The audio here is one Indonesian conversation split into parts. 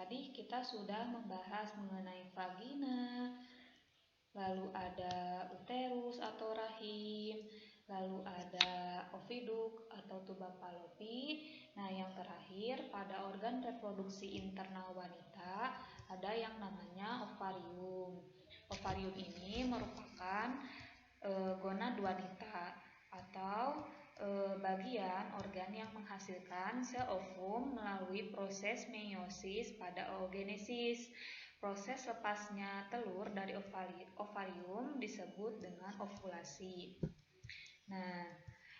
tadi kita sudah membahas mengenai vagina, lalu ada uterus atau rahim, lalu ada oviduk atau tuba Fallopi. Nah, yang terakhir pada organ reproduksi internal wanita ada yang namanya ovarium. Ovarium ini merupakan gonad wanita atau bagian organ yang menghasilkan sel ovum melalui proses meiosis pada oogenesis. Proses lepasnya telur dari ovarium disebut dengan ovulasi. Nah,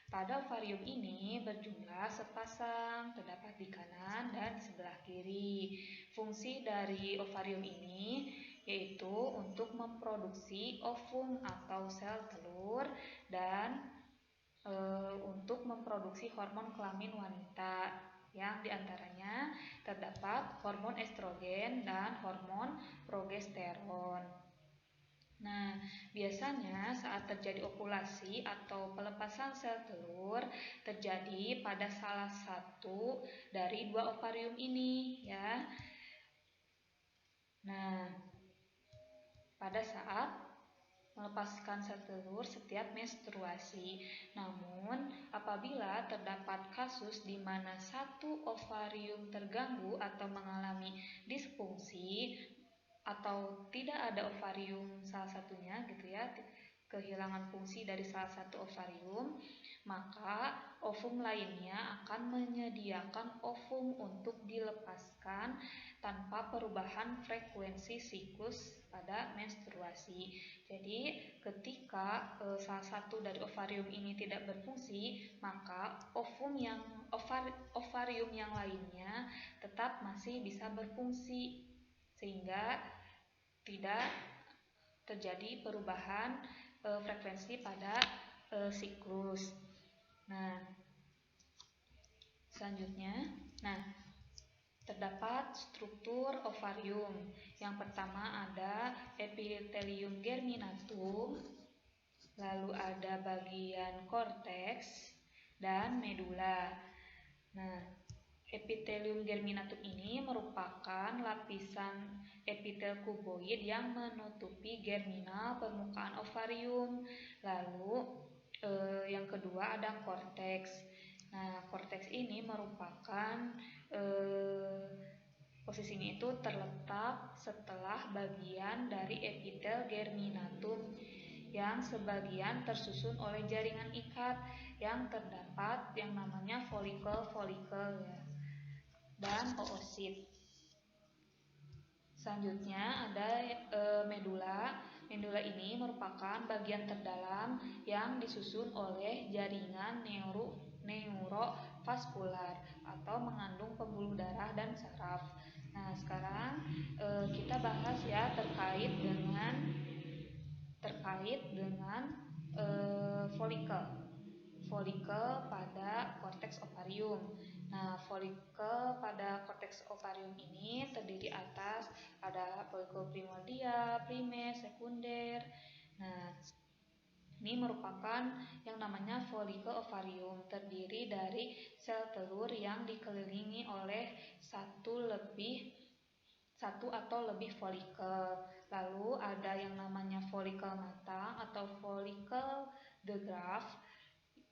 pada ovarium ini berjumlah sepasang, terdapat di kanan dan sebelah kiri. Fungsi dari ovarium ini yaitu untuk memproduksi ovum atau sel telur dan untuk memproduksi hormon kelamin wanita, yang diantaranya terdapat hormon estrogen dan hormon progesteron. Nah, biasanya saat terjadi ovulasi atau pelepasan sel telur terjadi pada salah satu dari dua ovarium ini, ya. Nah, pada saat melepaskan sel telur setiap menstruasi. Namun, apabila terdapat kasus di mana satu ovarium terganggu atau mengalami disfungsi atau tidak ada ovarium salah satunya gitu ya, kehilangan fungsi dari salah satu ovarium, maka ovum lainnya akan menyediakan ovum untuk dilepaskan tanpa perubahan frekuensi siklus pada menstruasi. Jadi ketika salah satu dari ovarium ini tidak berfungsi, maka ovarium yang lainnya tetap masih bisa berfungsi sehingga tidak terjadi perubahan frekuensi pada siklus. Nah, selanjutnya, terdapat struktur ovarium. Yang pertama ada epitelium germinatum, lalu ada bagian korteks dan medula. Nah, epitelium germinatum ini merupakan lapisan epitel kuboid yang menutupi germinal permukaan ovarium. Lalu yang kedua ada korteks. Nah, korteks ini merupakan posisinya itu terletak setelah bagian dari epitel germinatum yang sebagian tersusun oleh jaringan ikat yang terdapat yang namanya folikel ya, dan oosit. Selanjutnya ada medula. Medula ini merupakan bagian terdalam yang disusun oleh jaringan neurovaskular atau mengandung pembuluh darah dan saraf. Nah, sekarang kita bahas ya terkait dengan folikel pada korteks ovarium. Nah, folikel pada korteks ovarium ini terdiri atas ada folikel primordial, primer, sekunder. Nah, ini merupakan yang namanya folikel ovarium, terdiri dari sel telur yang dikelilingi oleh satu atau lebih folikel. Lalu ada yang namanya folikel matang atau folikel de Graaff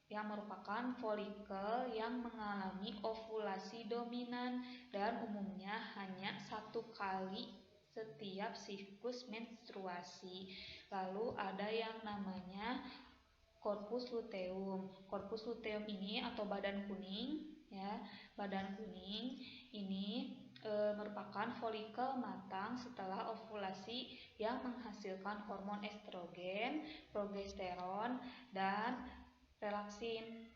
yang merupakan folikel yang mengalami ovulasi dominan dan umumnya hanya satu kali setiap siklus menstruasi. Lalu ada yang namanya corpus luteum. Corpus luteum ini atau badan kuning ya, badan kuning ini merupakan folikel matang setelah ovulasi yang menghasilkan hormon estrogen, progesteron, dan relaksin.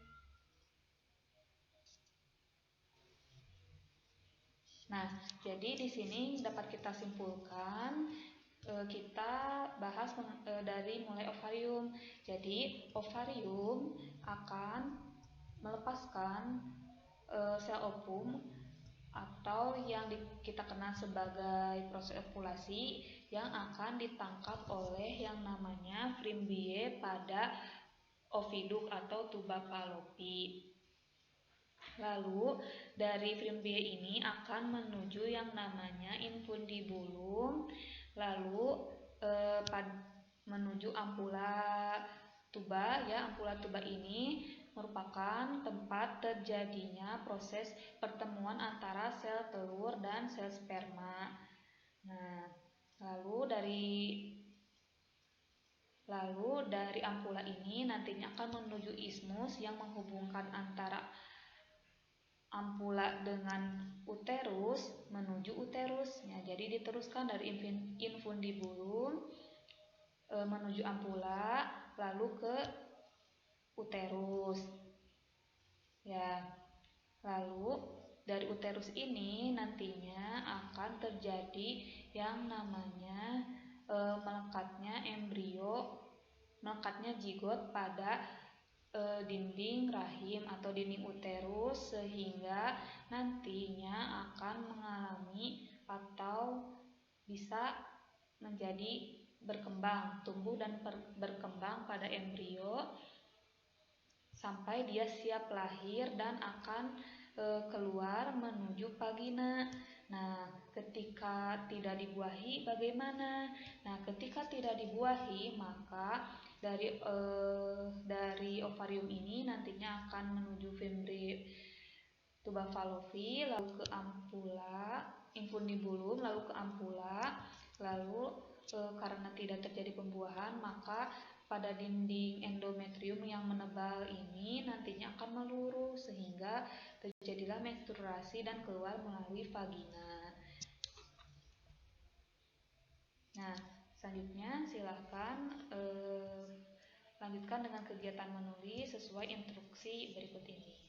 Nah, jadi di sini dapat kita simpulkan, kita bahas dari mulai ovarium. Jadi ovarium akan melepaskan sel ovum atau yang kita kenal sebagai proses ovulasi yang akan ditangkap oleh yang namanya Frimbiae pada oviduk atau tuba Fallopi. Lalu dari film biaya ini akan menuju yang namanya infundibulum, lalu menuju ampula tuba. Ya, ampula tuba ini merupakan tempat terjadinya proses pertemuan antara sel telur dan sel sperma. Nah, lalu dari ampula ini nantinya akan menuju ismus yang menghubungkan antara ampula dengan uterus menuju uterusnya. Jadi diteruskan dari infundibulum menuju ampula lalu ke uterus. Ya, lalu dari uterus ini nantinya akan terjadi yang namanya melekatnya zigot pada dinding rahim atau dinding uterus, sehingga nantinya akan mengalami atau bisa menjadi tumbuh dan berkembang pada embrio sampai dia siap lahir dan akan keluar menuju vagina. Nah, ketika tidak dibuahi bagaimana? Nah, ketika tidak dibuahi maka dari ovarium ini nantinya akan menuju tuba fallopi, lalu ke ampula, infundibulum, lalu ke ampula, lalu karena tidak terjadi pembuahan maka pada dinding endometrium yang menebal ini nantinya akan meluruh sehingga terjadilah menstruasi dan keluar melalui vagina. Nah, selanjutnya silahkan lanjutkan dengan kegiatan menulis sesuai instruksi berikut ini.